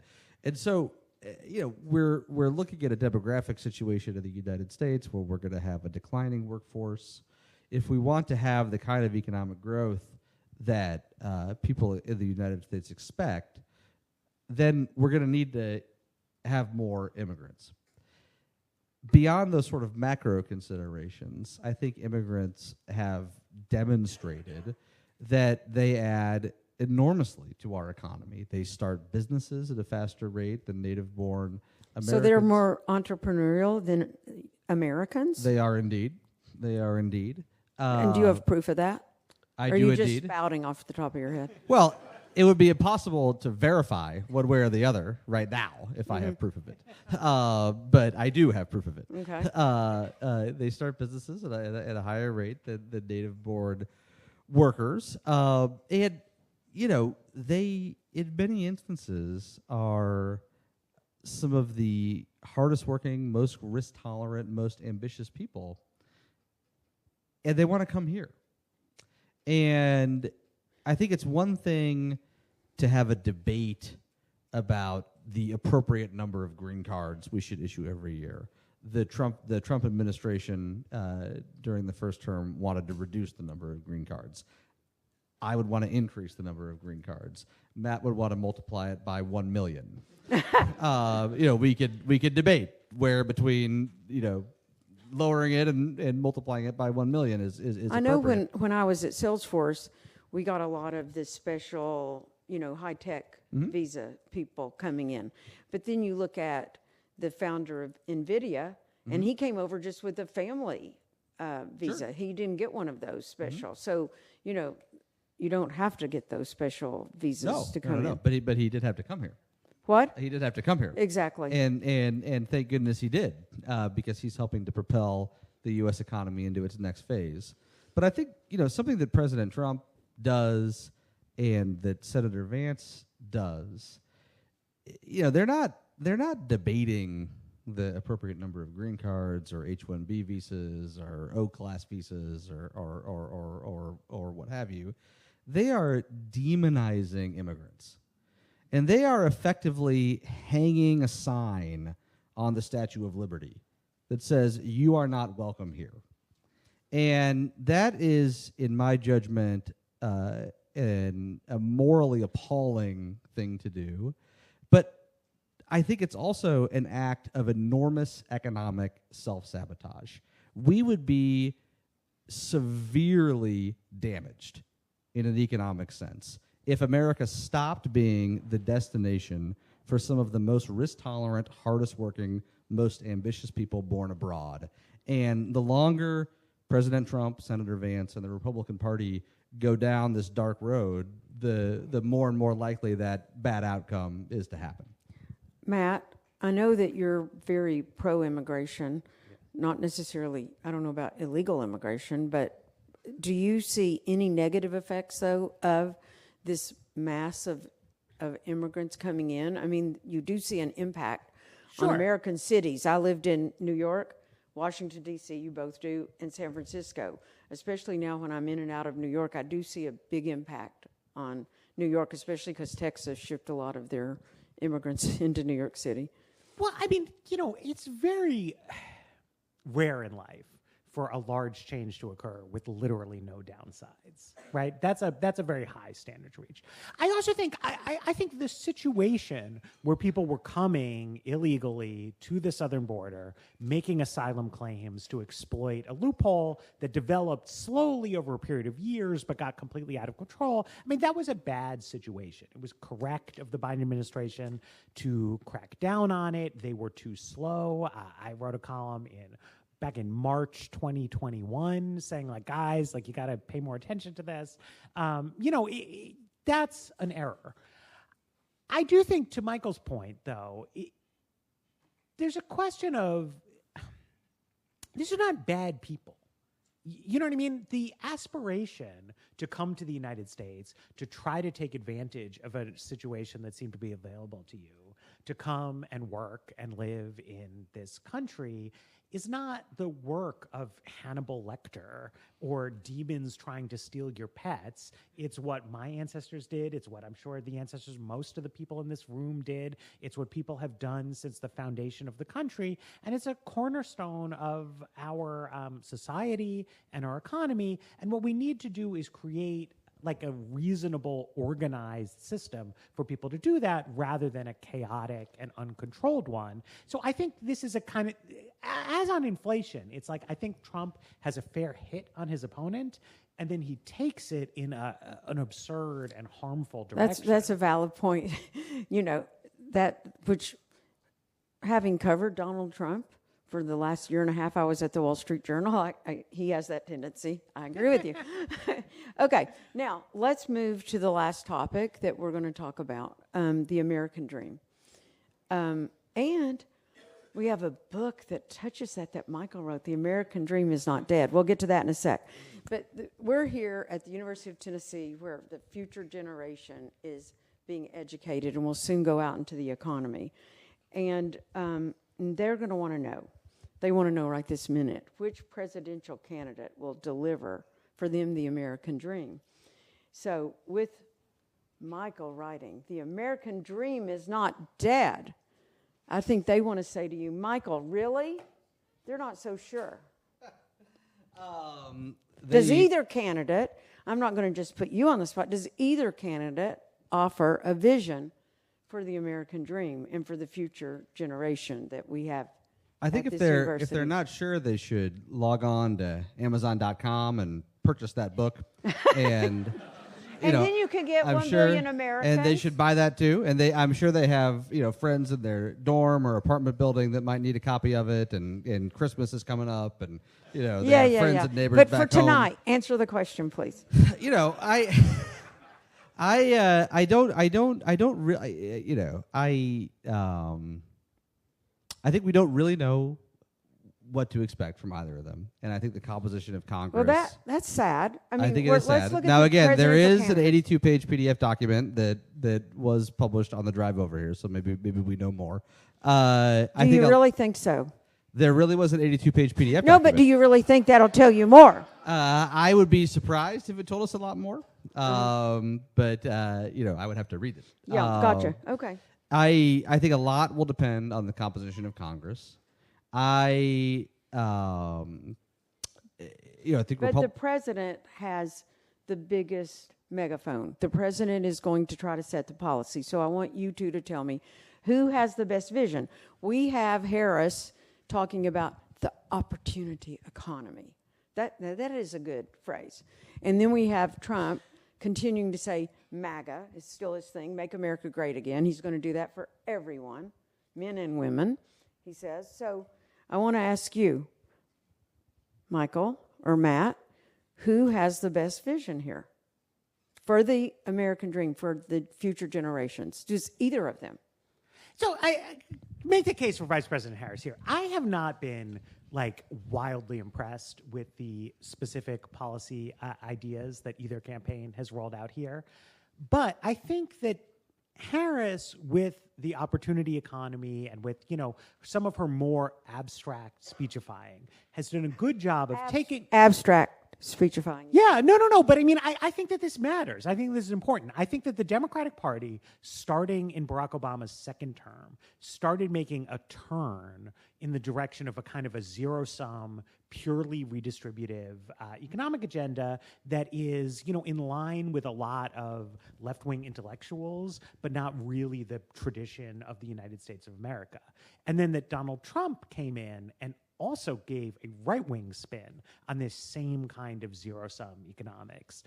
And so, we're looking at a demographic situation in the United States where we're going to have a declining workforce. If we want to have the kind of economic growth that people in the United States expect, then we're going to need to have more immigrants. Beyond those sort of macro considerations, I think immigrants have demonstrated that they add enormously to our economy. They start businesses at a faster rate than native-born Americans. So they're more entrepreneurial than Americans? They are indeed. They are indeed. And do you have proof of that? I or do are you indeed. just spouting off the top of your head? Well, it would be impossible to verify one way or the other right now if I have proof of it. But I do have proof of it. Okay. They start businesses at a higher rate than native-born workers. And, they, in many instances, are some of the hardest working, most risk-tolerant, most ambitious people. And they want to come here. And I think it's one thing to have a debate about the appropriate number of green cards we should issue every year. The Trump administration during the first term wanted to reduce the number of green cards. I would want to increase the number of green cards. Matt would want to multiply it by 1 million. We could debate where between lowering it and multiplying it by 1 million is I know appropriate. when I was at Salesforce, we got a lot of this special, high-tech visa people coming in. But then you look at the founder of NVIDIA, and he came over just with a family visa. Sure. He didn't get one of those special. So, you don't have to get those special visas to come in. But he did have to come here. What? He did have to come here. Exactly. And thank goodness he did, because he's helping to propel the U.S. economy into its next phase. But I think, something that President Trump does and that Senator Vance does, they're not debating the appropriate number of green cards or H-1B visas or O-class visas or what have you. They are demonizing immigrants. And they are effectively hanging a sign on the Statue of Liberty that says, "You are not welcome here." And that is, in my judgment, a morally appalling thing to do. But I think it's also an act of enormous economic self-sabotage. We would be severely damaged in an economic sense if America stopped being the destination for some of the most risk-tolerant, hardest-working, most ambitious people born abroad. And the longer President Trump, Senator Vance, and the Republican Party go down this dark road, the more and more likely that bad outcome is to happen. Matt, I know that you're very pro-immigration, not necessarily, I don't know about illegal immigration, but do you see any negative effects, though, of this mass of immigrants coming in? I mean, you do see an impact on American cities. I lived in New York, Washington, D.C., you both do, and San Francisco. Especially now when I'm in and out of New York, I do see a big impact on New York, especially because Texas shipped a lot of their immigrants into New York City. Well, I mean, it's very rare in life for a large change to occur with literally no downsides, right? That's a very high standard to reach. I also think I think the situation where people were coming illegally to the southern border, making asylum claims to exploit a loophole that developed slowly over a period of years but got completely out of control. I mean, that was a bad situation. It was correct of the Biden administration to crack down on it. They were too slow. I wrote a column back in March 2021 saying, guys, you got to pay more attention to this. That's an error. I do think, to Michael's point, though, there's a question of these are not bad people. You know what I mean? The aspiration to come to the United States, to try to take advantage of a situation that seemed to be available to you, to come and work and live in this country is not the work of Hannibal Lecter or demons trying to steal your pets. It's what my ancestors did. It's what I'm sure the ancestors, most of the people in this room did. It's what people have done since the foundation of the country. And it's a cornerstone of our society and our economy. And what we need to do is create like a reasonable, organized system for people to do that rather than a chaotic and uncontrolled one. So I think this is a kind of, as on inflation, it's like I think Trump has a fair hit on his opponent, and then he takes it in an absurd and harmful direction. That's a valid point. You know, that which, having covered Donald Trump for the last year and a half, I was at the Wall Street Journal. He has that tendency. I agree with you. Okay, now let's move to the last topic that we're going to talk about, the American dream. And we have a book that touches that Michael wrote, The American Dream Is Not Dead. We'll get to that in a sec. But we're here at the University of Tennessee where the future generation is being educated and will soon go out into the economy. And they're going to want to know. They want to know right this minute which presidential candidate will deliver for them the American dream. So with Michael writing, the American dream is not dead, I think they want to say to you, Michael, really? They're not so sure. Does either candidate, I'm not going to just put you on the spot, does either candidate offer a vision for the American dream and for the future generation that we have? I think if they're not sure, they should log on to Amazon.com and purchase that book, and then you can get 1 billion Americans. And they should buy that too. And I'm sure they have friends in their dorm or apartment building that might need a copy of it. And Christmas is coming up, and they have friends and neighbors But back for tonight, home. answer the question, please. I don't really, I think we don't really know what to expect from either of them, and I think the composition of Congress. Well, that's sad. I think it is sad. Now, again, there is an 82-page PDF document that was published on the drive over here, so maybe we know more. Do you really think so? There really was an 82-page PDF document. No, but do you really think that'll tell you more? I would be surprised if it told us a lot more. But I would have to read it. Yeah, gotcha. Okay. I think a lot will depend on the composition of Congress. I think. But the president has the biggest megaphone. The president is going to try to set the policy. So I want you two to tell me who has the best vision. We have Harris talking about the opportunity economy. That is a good phrase. And then we have Trump continuing to say MAGA is still his thing, make America great again. He's going to do that for everyone, men and women, he says. So I want to ask you, Michael or Matt, who has the best vision here for the American dream, for the future generations? Does either of them? So I make the case for Vice President Harris here. I have not been wildly impressed with the specific policy ideas that either campaign has rolled out here. But I think that Harris, with the opportunity economy and with, some of her more abstract speechifying, has done a good job of taking... Abstract speechifying. Yeah, no. But I think that this matters. I think this is important. I think that the Democratic Party, starting in Barack Obama's second term, started making a turn in the direction of a kind of a zero-sum, purely redistributive economic agenda that is, in line with a lot of left-wing intellectuals, but not really the tradition of the United States of America. And then that Donald Trump came in and also gave a right-wing spin on this same kind of zero-sum economics.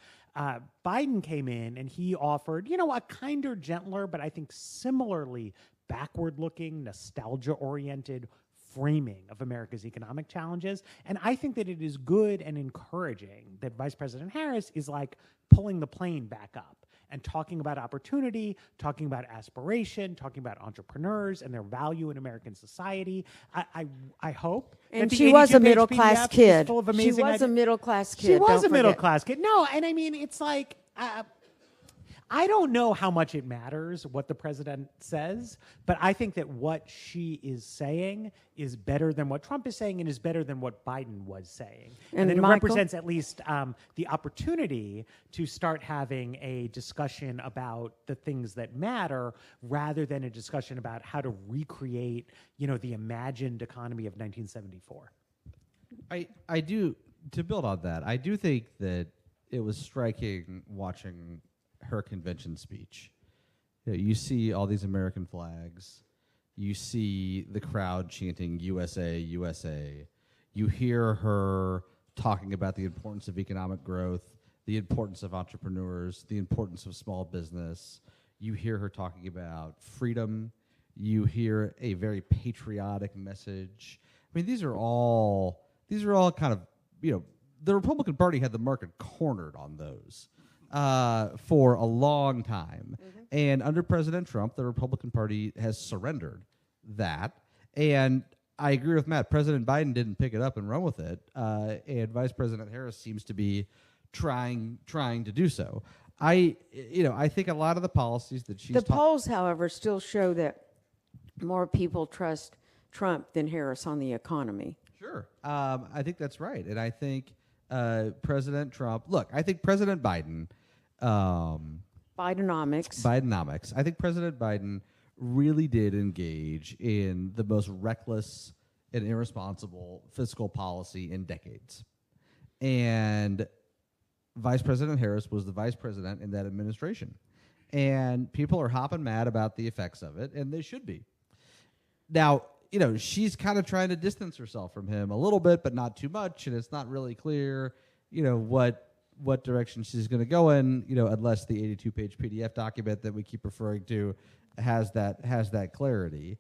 Biden came in and he offered, a kinder, gentler, but I think similarly backward-looking, nostalgia-oriented framing of America's economic challenges. And I think that it is good and encouraging that Vice President Harris is pulling the plane back up and talking about opportunity, talking about aspiration, talking about entrepreneurs and their value in American society. I hope. And she was a middle-class kid. She was a middle-class kid. She was a middle-class kid. No, and it's I don't know how much it matters what the president says, but I think that what she is saying is better than what Trump is saying and is better than what Biden was saying. And then it represents at least the opportunity to start having a discussion about the things that matter rather than a discussion about how to recreate, the imagined economy of 1974. I do, to build on that, I do think that was striking watching her convention speech. You see all these American flags. You see the crowd chanting USA, USA. You hear her talking about the importance of economic growth, the importance of entrepreneurs, the importance of small business. You hear her talking about freedom. You hear a very patriotic message. I mean, these are all kind of, the Republican Party had the market cornered on those for a long time. Mm-hmm. And under President Trump, the Republican Party has surrendered that. And I agree with Matt. President Biden didn't pick it up and run with it. And Vice President Harris seems to be trying to do so. I think a lot of the policies that she's... The polls, however, still show that more people trust Trump than Harris on the economy. Sure. I think that's right. And I think President Trump... Look, I think President Biden... Bidenomics. I think President Biden really did engage in the most reckless and irresponsible fiscal policy in decades. And Vice President Harris was the vice president in that administration. And people are hopping mad about the effects of it, and they should be. Now, she's kind of trying to distance herself from him a little bit, but not too much, and it's not really clear, what direction she's going to go in, unless the 82-page PDF document that we keep referring to has that clarity.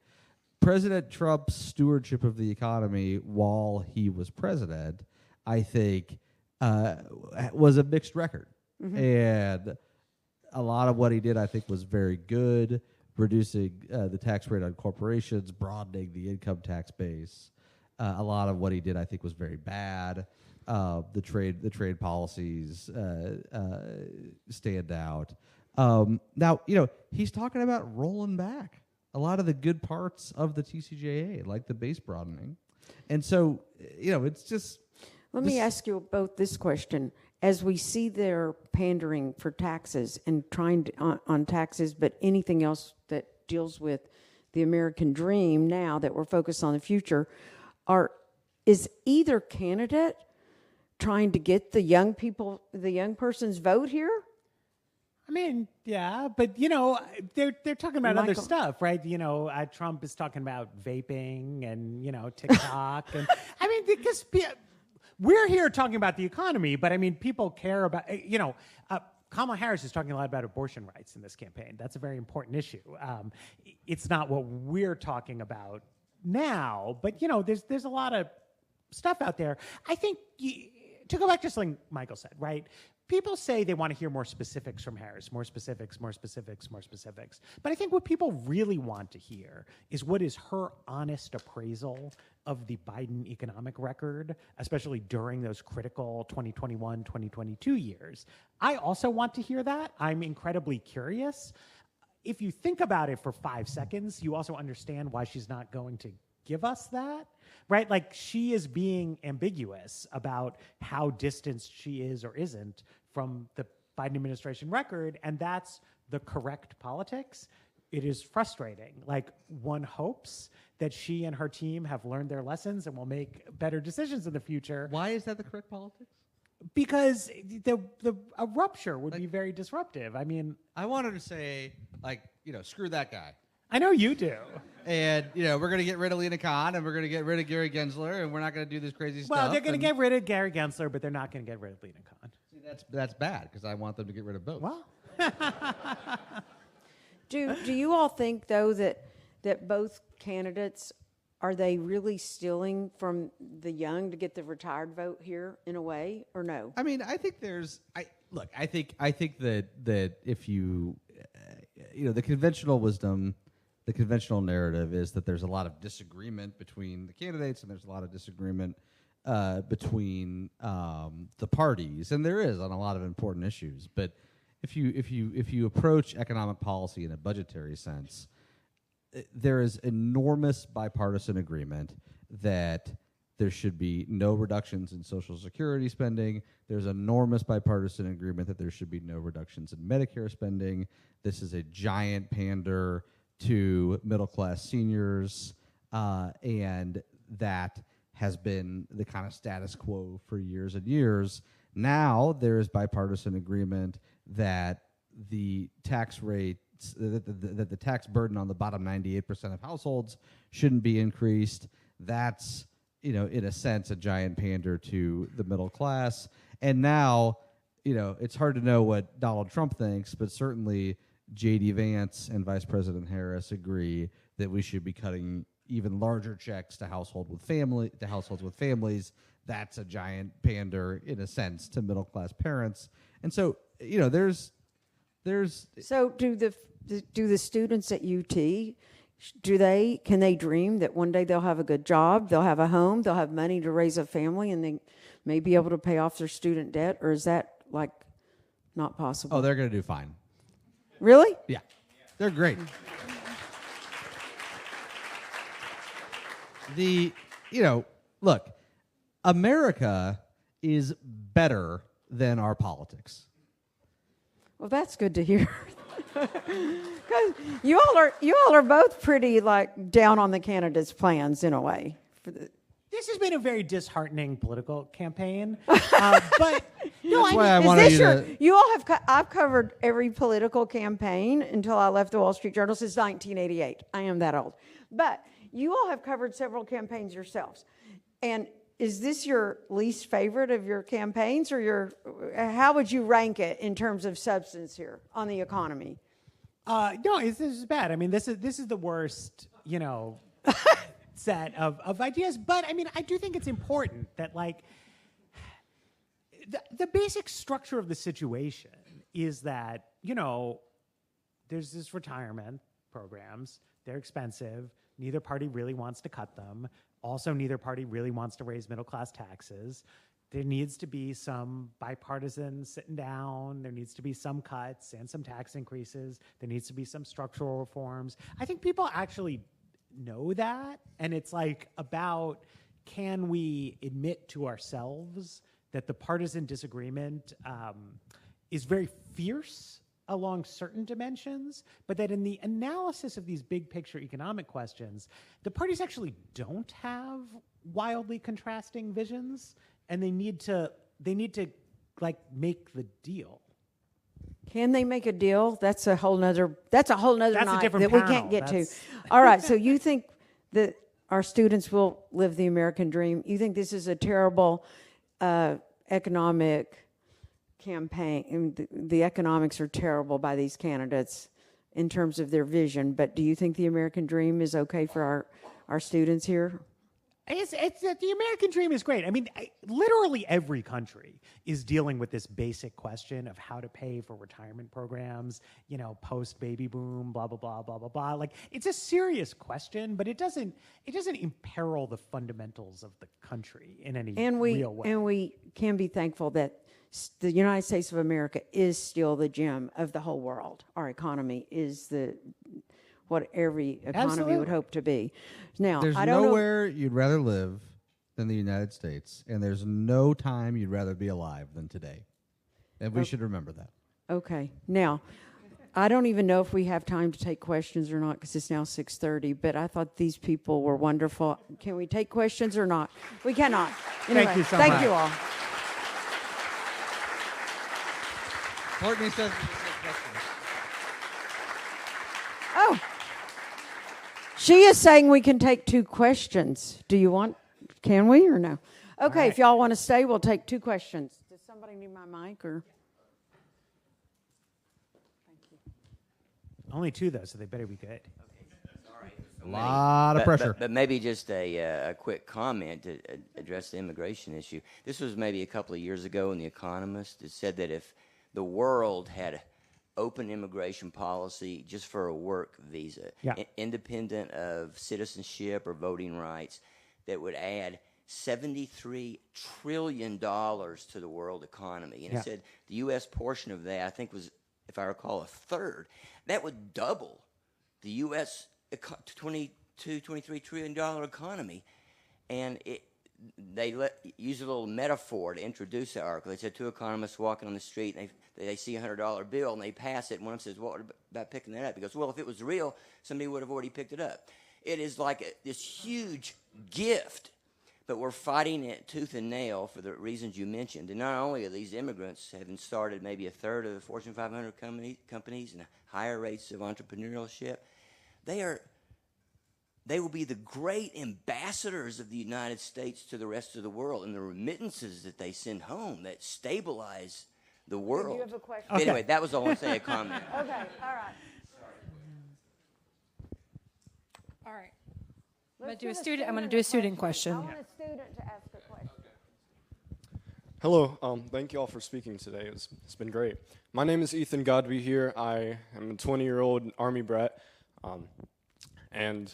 President Trump's stewardship of the economy while he was president, I think, was a mixed record. Mm-hmm. And a lot of what he did, I think, was very good, reducing the tax rate on corporations, broadening the income tax base. A lot of what he did, I think, was very bad. The trade policies stand out. Now, he's talking about rolling back a lot of the good parts of the TCJA, like the base broadening. And so, it's just... Let me ask you both this question. As we see their pandering for taxes and trying to, on taxes, but anything else that deals with the American dream now that we're focused on the future, is either candidate trying to get the young person's vote here? I mean, yeah, but they're talking about other stuff, right? Trump is talking about vaping and TikTok, and I mean, because we're here talking about the economy, but I mean, people care about Kamala Harris is talking a lot about abortion rights in this campaign. That's a very important issue. It's not what we're talking about now, but there's a lot of stuff out there. I think to go back to something Michael said, right? People say they want to hear more specifics from Harris, more specifics. But I think what people really want to hear is what is her honest appraisal of the Biden economic record, especially during those critical 2021, 2022 years. I also want to hear that. I'm incredibly curious. If you think about it for 5 seconds, you also understand why she's not going to give us that, right? Like, she is being ambiguous about how distanced she is or isn't from the Biden administration record, and that's the correct politics. It is frustrating. Like, one hopes that she and her team have learned their lessons and will make better decisions in the future. Why is that the correct politics? Because a rupture would be very disruptive. I mean, I wanted to say, screw that guy. I know you do. And, we're going to get rid of Lena Khan, and we're going to get rid of Gary Gensler, and we're not going to do this crazy stuff. Well, they're going to get rid of Gary Gensler, but they're not going to get rid of Lena Khan. See, that's bad, because I want them to get rid of both. Well. Do you all think, though, that both candidates, are they really stealing from the young to get the retired vote here in a way, or no? I mean, I think I think that if you, the conventional wisdom, the conventional narrative is that there's a lot of disagreement between the candidates, and there's a lot of disagreement between the parties, and there is on a lot of important issues. But if you approach economic policy in a budgetary sense, there is enormous bipartisan agreement that there should be no reductions in Social Security spending. There's enormous bipartisan agreement that there should be no reductions in Medicare spending. This is a giant pander to middle-class seniors, and that has been the kind of status quo for years and years. Now there is bipartisan agreement that the tax rates, that the tax burden on the bottom 98% of households shouldn't be increased. That's, in a sense, a giant pander to the middle class. And now, it's hard to know what Donald Trump thinks, but certainly J.D. Vance and Vice President Harris agree that we should be cutting even larger checks to households with families. That's a giant pander, in a sense, to middle class parents. And so, there's. So do the students at UT? Can they dream that one day they'll have a good job, they'll have a home, they'll have money to raise a family, and they may be able to pay off their student debt? Or is that not possible? Oh, they're going to do fine. Really? Yeah, they're great. Look, America is better than our politics. Well, that's good to hear. Because you all are both pretty down on the candidates' plans in a way. This has been a very disheartening political campaign, but no, That's why I wanted you to. You all have. I've covered every political campaign until I left the Wall Street Journal since 1988. I am that old, but you all have covered several campaigns yourselves. And is this your least favorite of your campaigns, or how would you rank it in terms of substance here on the economy? No, this is bad. I mean, this is the worst, set of ideas. But I mean, I do think it's important that the basic structure of the situation is that, there's this retirement programs. They're expensive. Neither party really wants to cut them. Also, neither party really wants to raise middle-class taxes. There needs to be some bipartisan sitting down. There needs to be some cuts and some tax increases. There needs to be some structural reforms. I think people actually know that, and it's about, can we admit to ourselves that the partisan disagreement is very fierce along certain dimensions, but that in the analysis of these big picture economic questions, the parties actually don't have wildly contrasting visions, and they need to make the deal. Can they make a deal? That's a whole nother night that we can't get to. All right, so you think that our students will live the American dream? You think this is a terrible economic campaign? The economics are terrible by these candidates in terms of their vision, but do you think the American dream is okay for our students here? It's the American dream is great. I mean, literally every country is dealing with this basic question of how to pay for retirement programs, post baby boom, blah blah blah blah blah blah. It's a serious question, but it doesn't imperil the fundamentals of the country in any real way. And we can be thankful that the United States of America is still the gem of the whole world. Our economy is what every economy would hope to be. Now, there's I don't nowhere you'd rather live than the United States, and there's no time you'd rather be alive than today. And we should remember that. Okay. Now, I don't even know if we have time to take questions or not because it's now 6:30, but I thought these people were wonderful. Can we take questions or not? We cannot. Anyway, Thank you so much. Thank you all. Courtney says we can take questions. Oh. She is saying we can take 2 questions. Can we or no? Okay, right. If y'all want to stay, we'll take 2 questions. Does somebody need my mic or? Thank you. Only 2 though, so they better be good. A lot of pressure. But maybe just a quick comment to address the immigration issue. This was maybe a couple of years ago in The Economist. It said that if the world had open immigration policy just for a work visa, independent of citizenship or voting rights, that would add $73 trillion to the world economy. And it said the U.S. portion of that, I think, was, if I recall, a third. That would double the U.S. $23 trillion economy. And they use a little metaphor to introduce the article. They said 2 economists walking on the street, and they see a $100 bill, and they pass it, and one of them says, what about picking that up? He goes, well, if it was real, somebody would have already picked it up. It is like this huge gift. but we're fighting it tooth and nail for the reasons you mentioned. And not only are these immigrants having started maybe a third of the Fortune 500 companies and higher rates of entrepreneurship, they will be the great ambassadors of the United States to the rest of the world, and the remittances that they send home that stabilize the world. Do you have a question? Okay. Anyway, that was all I'm saying, a comment. Okay, all right. All right. I'm Let's going to give do a student question. I want a student to ask a question. Hello, thank you all for speaking today. It's been great. My name is Ethan Godby here. I am a 20-year-old Army brat, and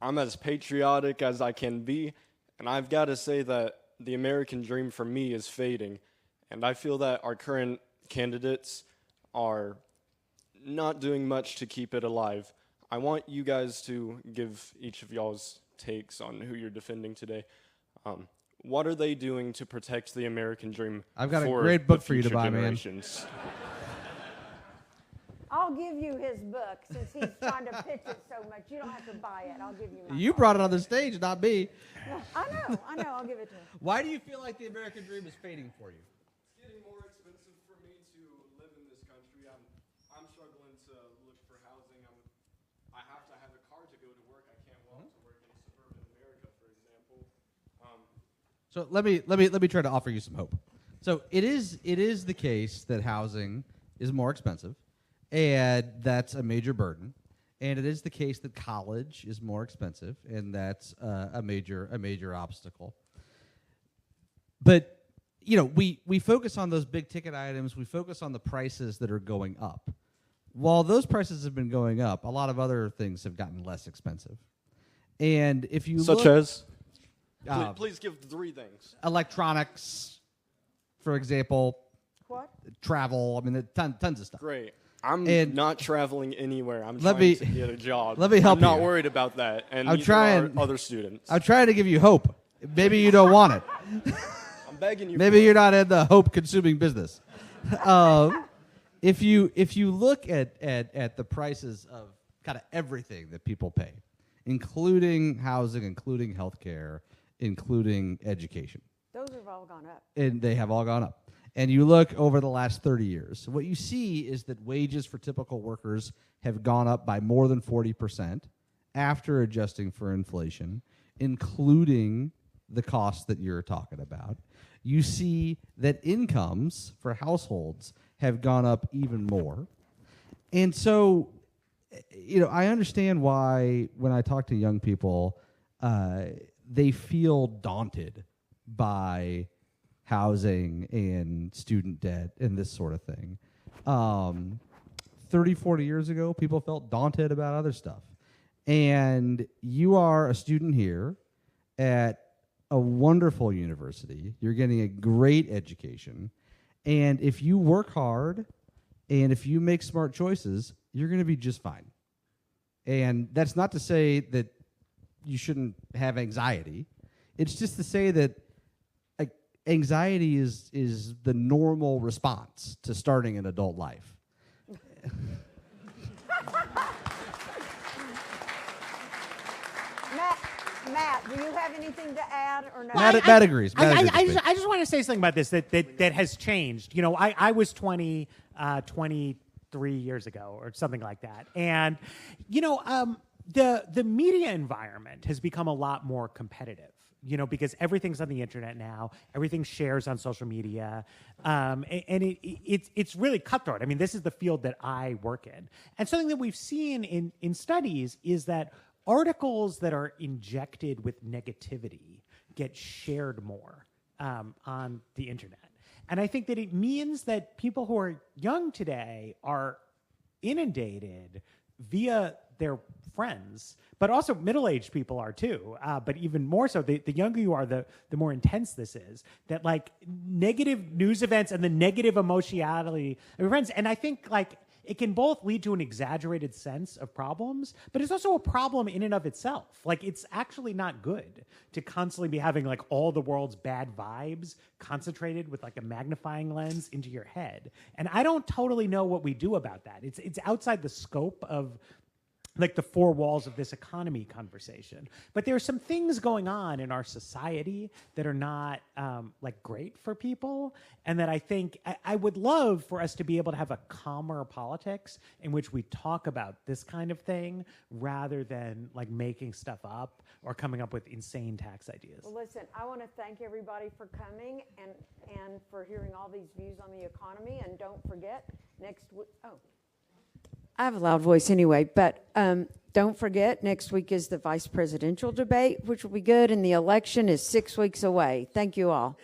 I'm as patriotic as I can be, and I've got to say that the American dream for me is fading, and I feel that our current candidates are not doing much to keep it alive. I want you guys to give each of y'all's takes on who you're defending today. What are they doing to protect the American dream? I've got a for great book the for you to future buy, man. generations? I'll give you his book since he's trying to pitch it so much. You don't have to buy it. I'll give you my You copy. brought it on the stage, not me. I know. I'll give it to him. Why do you feel like the American dream is fading for you? It's getting more expensive for me to live in this country. I'm struggling to look for housing. I have to have a car to go to work. I can't walk to work in suburban America, for example. So let me try to offer you some hope. So it is the case that housing is more expensive, and that's a major burden. And it is the case that college is more expensive, and that's a major obstacle. But we focus on those big ticket items. We focus on the prices that are going up. While those prices have been going up, a lot of other things have gotten less expensive. And if you Such look, as? Please give 3 things. electronics, for example, What? travel. I mean, tons of stuff. Great. I'm And not traveling anywhere. I'm let trying me- to get a job. let me help I'm not you. worried about that. And I'm neither trying- are other students. I'm trying to give you hope. Maybe you don't want it. I'm begging you. Maybe you're not in the hope-consuming business. If you look at the prices of kind of everything that people pay, including housing, including healthcare, including education, Those have all gone up. and they have all gone up. And you look over the last 30 years, what you see is that wages for typical workers have gone up by more than 40% after adjusting for inflation, including the costs that you're talking about. You see that incomes for households have gone up even more. And so, I understand why when I talk to young people, they feel daunted by housing and student debt and this sort of thing. 30, 40 years ago, people felt daunted about other stuff. And you are a student here at a wonderful university. You're getting a great education. And if you work hard and if you make smart choices, you're going to be just fine. And that's not to say that you shouldn't have anxiety. It's just to say that anxiety is the normal response to starting an adult life. Matt, do you have anything to add or no? Matt agrees. Matt agrees with me. I just want to say something about this that has changed. I was 23 years ago or something like that. And, the media environment has become a lot more competitive. Because everything's on the internet now, everything shares on social media, and it's really cutthroat. I mean, this is the field that I work in, and something that we've seen in studies is that articles that are injected with negativity get shared more on the internet, and I think that it means that people who are young today are inundated via their friends, but also middle-aged people are too. But even more so, the younger you are, the more intense this is. That negative news events and the negative emotionality of your friends. And I think it can both lead to an exaggerated sense of problems, but it's also a problem in and of itself. It's actually not good to constantly be having all the world's bad vibes concentrated with a magnifying lens into your head. And I don't totally know what we do about that. It's outside the scope of like the four walls of this economy conversation. But there are some things going on in our society that are not like great for people, and that I think I would love for us to be able to have a calmer politics in which we talk about this kind of thing rather than like making stuff up or coming up with insane tax ideas. Well, listen, I want to thank everybody for coming and for hearing all these views on the economy. And don't forget, next week, I have a loud voice anyway, but don't forget, next week is the vice presidential debate, which will be good, and the election is 6 weeks away. Thank you all.